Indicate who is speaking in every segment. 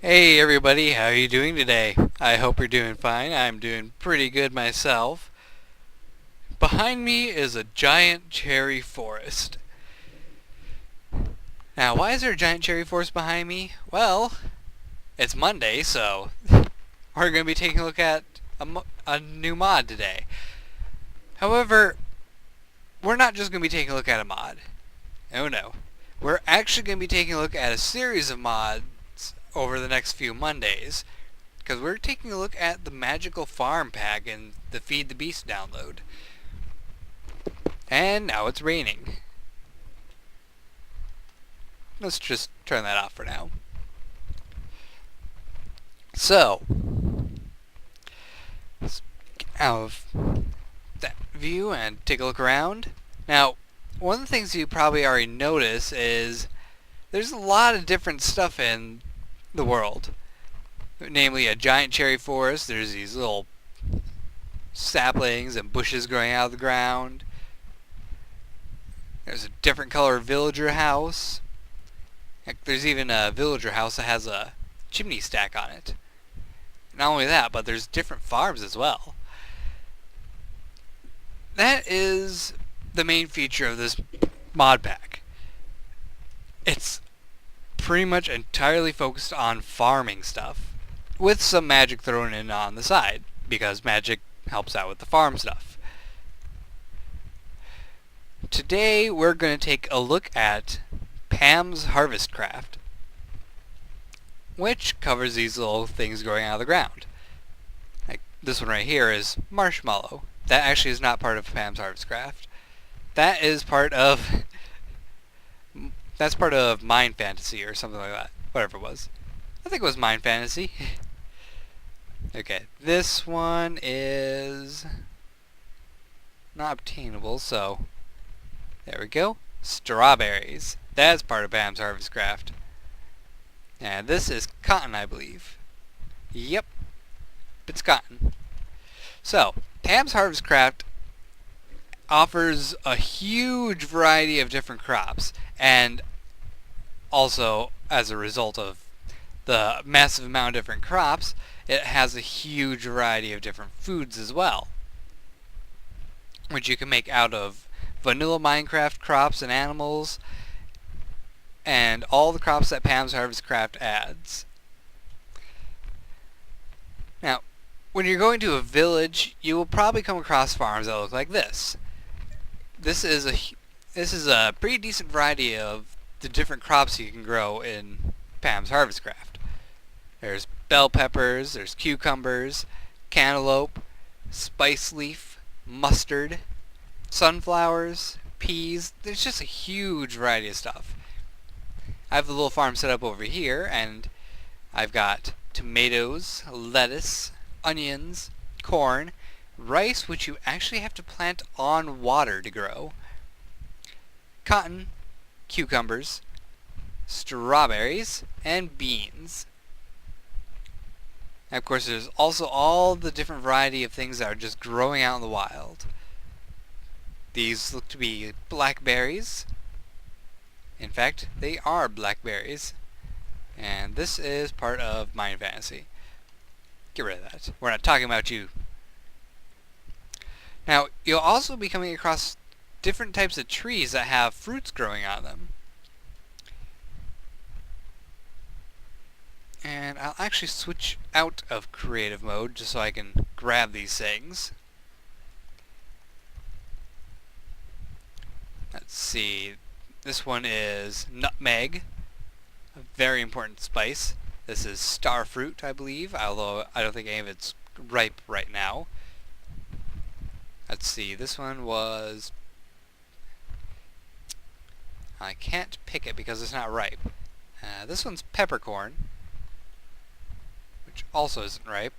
Speaker 1: Hey everybody, how are you doing today? I hope you're doing fine. I'm doing pretty good myself. Behind me is a giant cherry forest. Now, why is there a giant cherry forest behind me? Well, it's Monday, so we're going to be taking a look at a new mod today. However, we're not just going to be taking a look at a mod. Oh no. We're actually going to be taking a look at a series of mods over the next few Mondays, because we're taking a look at the Magical Farm Pack in the Feed the Beast download. And now it's raining. Let's just turn that off for now. So, let's get out of that view and take a look around. Now, one of the things you probably already notice is there's a lot of different stuff in the world. Namely, a giant cherry forest. There's these little saplings and bushes growing out of the ground. There's a different color villager house. Heck, there's even a villager house that has a chimney stack on it. Not only that, but there's different farms as well. That is the main feature of this mod pack. It's pretty much entirely focused on farming stuff, with some magic thrown in on the side, because magic helps out with the farm stuff. Today we're going to take a look at Pam's Harvestcraft, which covers these little things growing out of the ground. Like this one right here is marshmallow. That actually is not part of Pam's Harvestcraft. That is part of that's part of Mind Fantasy or something like that. Whatever it was. I think it was Mind Fantasy. Okay, this one is not obtainable, so there we go. Strawberries. That's part of Pam's Harvestcraft. And this is cotton, I believe. Yep, it's cotton. So, Pam's Harvestcraft offers a huge variety of different crops, and also, as a result of the massive amount of different crops, it has a huge variety of different foods as well, which you can make out of vanilla Minecraft crops and animals, and all the crops that Pam's Harvestcraft adds. Now, when you're going to a village, you will probably come across farms that look like this. This is a pretty decent variety of the different crops you can grow in Pam's Harvestcraft. There's bell peppers, there's cucumbers, cantaloupe, spice leaf, mustard, sunflowers, peas. There's just a huge variety of stuff. I have a little farm set up over here, and I've got tomatoes, lettuce, onions, corn, rice, which you actually have to plant on water to grow, cotton, cucumbers, strawberries, and beans. And of course, there's also all the different variety of things that are just growing out in the wild. These look to be blackberries. In fact, they are blackberries. And this is part of Mind Fantasy. Get rid of that. We're not talking about you. Now, you'll also be coming across different types of trees that have fruits growing on them. And I'll actually switch out of creative mode just so I can grab these things. Let's see. This one is nutmeg, a very important spice. This is starfruit, I believe, although I don't think any of it's ripe right now. Let's see, this one was... I can't pick it because it's not ripe. This one's peppercorn, which also isn't ripe.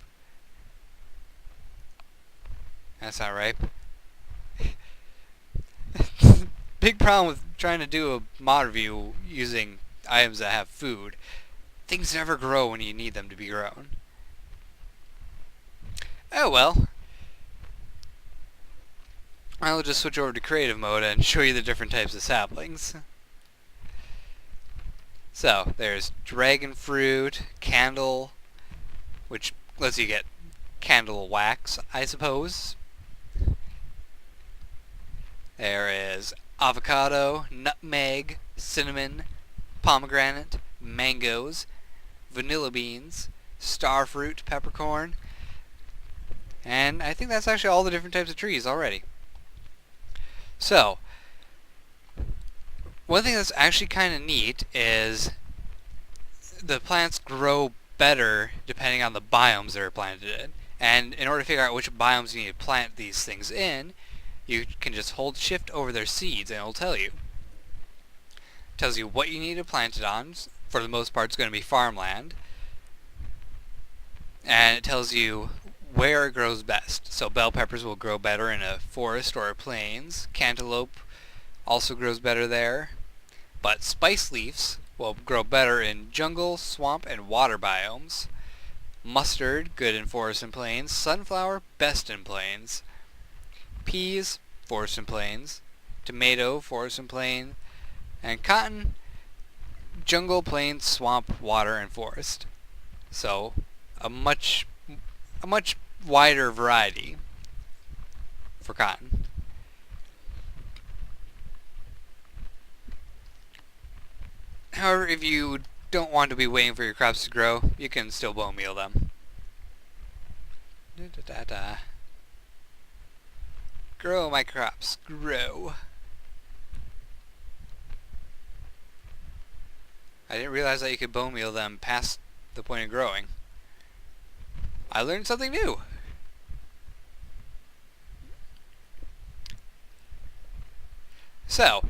Speaker 1: That's not ripe. Big problem with trying to do a mod review using items that have food. Things never grow when you need them to be grown. Oh well. I'll just switch over to creative mode and show you the different types of saplings. So there's dragon fruit, candle, which lets you get candle wax, I suppose. There is avocado, nutmeg, cinnamon, pomegranate, mangoes, vanilla beans, starfruit, peppercorn, and I think that's actually all the different types of trees already. So, one thing that's actually kind of neat is the plants grow better depending on the biomes they're planted in. And in order to figure out which biomes you need to plant these things in, you can just hold shift over their seeds and it'll tell you. It tells you what you need to plant it on. For the most part, it's going to be farmland. And it tells you where it grows best. So bell peppers will grow better in a forest or a plains. Cantaloupe also grows better there. But spice leaves will grow better in jungle, swamp, and water biomes. Mustard, good in forest and plains. Sunflower, best in plains. Peas, forest and plains. Tomato, forest and plain. And cotton, jungle, plains, swamp, water, and forest. So a much wider variety for cotton. However, if you don't want to be waiting for your crops to grow, you can still bone meal them. Grow my crops, grow. I didn't realize that you could bone meal them past the point of growing. I learned something new. So,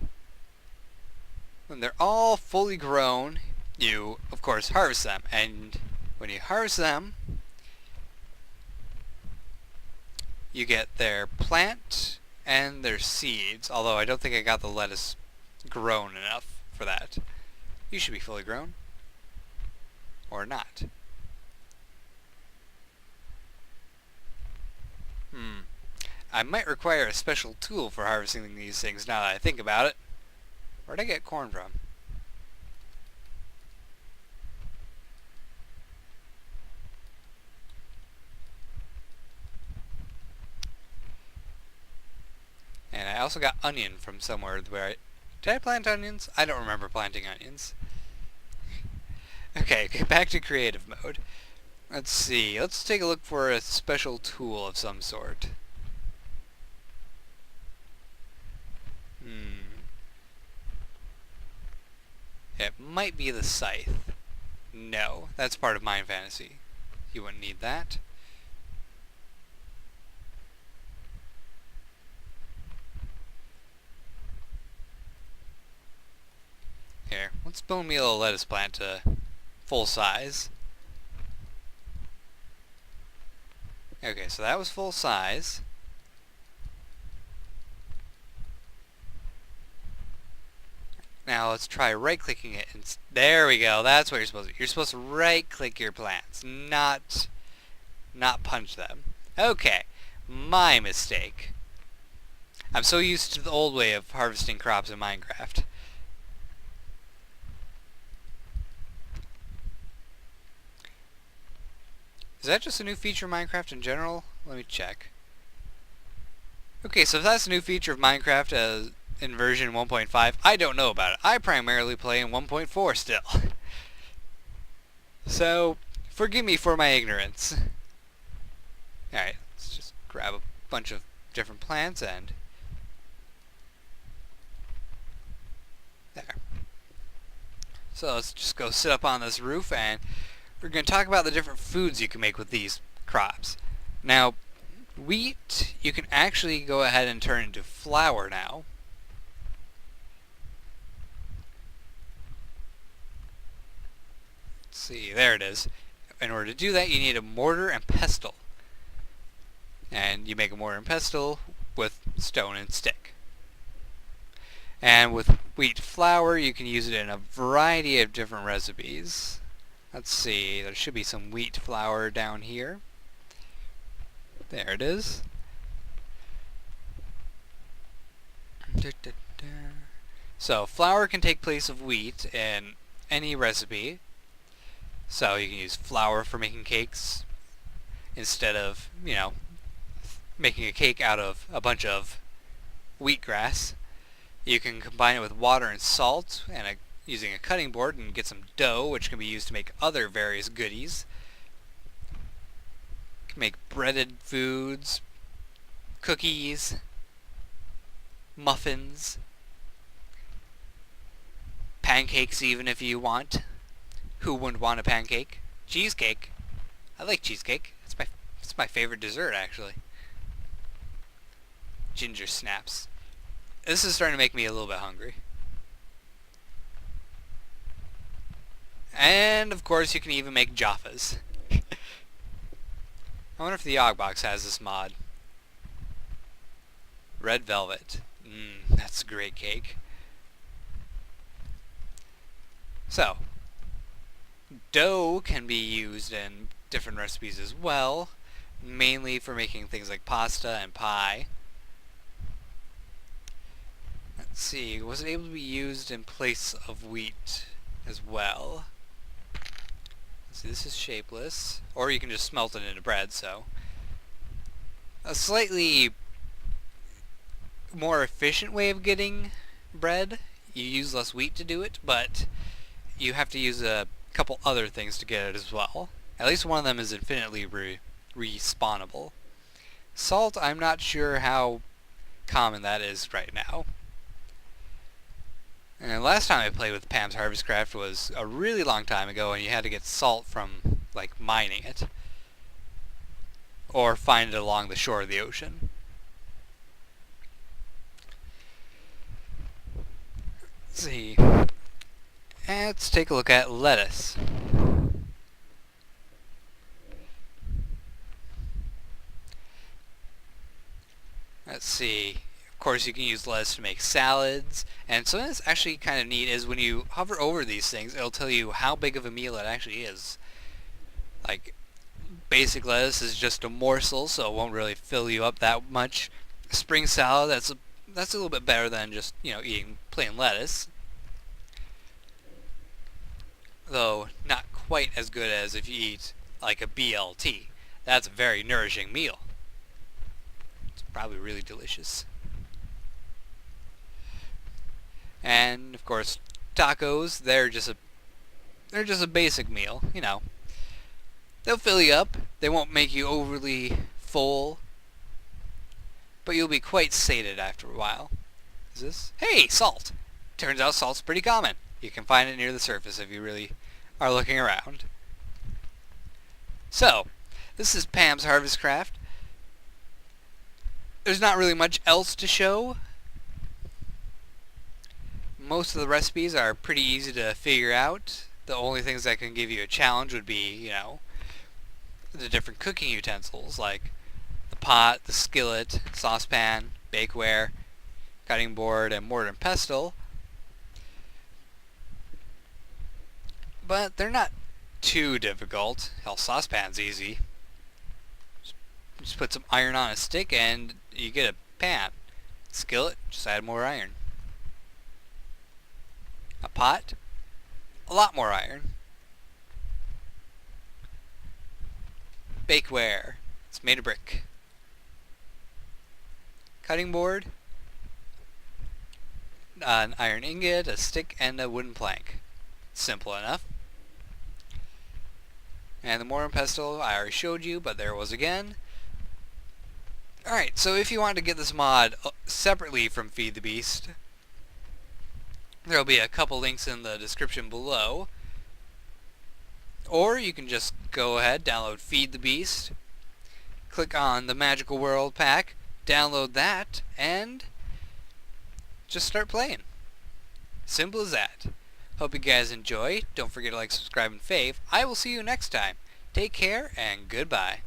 Speaker 1: when they're all fully grown, you, of course, harvest them. And when you harvest them, you get their plant and their seeds. Although I don't think I got the lettuce grown enough for that. You should be fully grown. Or not. I might require a special tool for harvesting these things now that I think about it. Where'd I get corn from? And I also got onion from somewhere where I... Did I plant onions? I don't remember planting onions. Okay, back to creative mode. Let's see. Let's take a look for a special tool of some sort. It might be the scythe. No, that's part of Mind Fantasy. You wouldn't need that. Here, let's bone meal a lettuce plant to full size. Okay, so that was full size. Now let's try right-clicking it. And there we go. That's what you're supposed to do. You're supposed to right-click your plants, not punch them. Okay, my mistake. I'm so used to the old way of harvesting crops in Minecraft. Is that just a new feature of Minecraft in general? Let me check. Okay, so if that's a new feature of Minecraft in version 1.5, I don't know about it. I primarily play in 1.4 still. So, forgive me for my ignorance. Alright, let's just grab a bunch of different plants and... There. So let's just go sit up on this roof and we're going to talk about the different foods you can make with these crops. Now, wheat, you can actually go ahead and turn into flour now. Let's see, there it is. In order to do that, you need a mortar and pestle. And you make a mortar and pestle with stone and stick. And with wheat flour, you can use it in a variety of different recipes. Let's see, there should be some wheat flour down here. There it is. So flour can take place of wheat in any recipe. So you can use flour for making cakes instead of, making a cake out of a bunch of wheatgrass. You can combine it with water and salt and using a cutting board and get some dough, which can be used to make other various goodies. You can make breaded foods, cookies, muffins, pancakes even if you want. Who wouldn't want a pancake? Cheesecake. I like cheesecake. It's my favorite dessert, actually. Ginger snaps. This is starting to make me a little bit hungry. And of course you can even make Jaffas. I wonder if the Ogbox has this mod. Red velvet. That's a great cake. So, dough can be used in different recipes as well, mainly for making things like pasta and pie. Let's see, was it able to be used in place of wheat as well? Let's see, this is shapeless. Or you can just smelt it into bread, so. A slightly more efficient way of getting bread. You use less wheat to do it, but you have to use a couple other things to get it as well. At least one of them is infinitely respawnable. Salt, I'm not sure how common that is right now. And last time I played with Pam's Harvestcraft was a really long time ago, and you had to get salt from, like, mining it. Or find it along the shore of the ocean. Let's see. Let's take a look at lettuce. Let's see. Of course, you can use lettuce to make salads. And something that's actually kind of neat is when you hover over these things, it'll tell you how big of a meal it actually is. Like, basic lettuce is just a morsel, so it won't really fill you up that much. Spring salad, that's a little bit better than just, eating plain lettuce. Though not quite as good as if you eat like a BLT. That's a very nourishing meal. It's probably really delicious. And of course, tacos, they're just a basic meal, They'll fill you up. They won't make you overly full, but you'll be quite sated after a while. Is this? Hey, salt! Turns out salt's pretty common. You can find it near the surface if you really are looking around. So, this is Pam's Harvestcraft. There's not really much else to show. Most of the recipes are pretty easy to figure out. The only things that can give you a challenge would be, the different cooking utensils, like the pot, the skillet, saucepan, bakeware, cutting board, and mortar and pestle. But they're not too difficult. Hell, saucepan's easy. Just put some iron on a stick and you get a pan. Skillet, just add more iron. A pot, a lot more iron. Bakeware, it's made of brick. Cutting board, an iron ingot, a stick, and a wooden plank. Simple enough. And the mortar and pestle I already showed you, but there it was again. Alright, so if you want to get this mod separately from Feed the Beast, there will be a couple links in the description below. Or you can just go ahead, download Feed the Beast, click on the Magical World pack, download that, and just start playing. Simple as that. Hope you guys enjoy. Don't forget to like, subscribe, and fave. I will see you next time. Take care, and goodbye.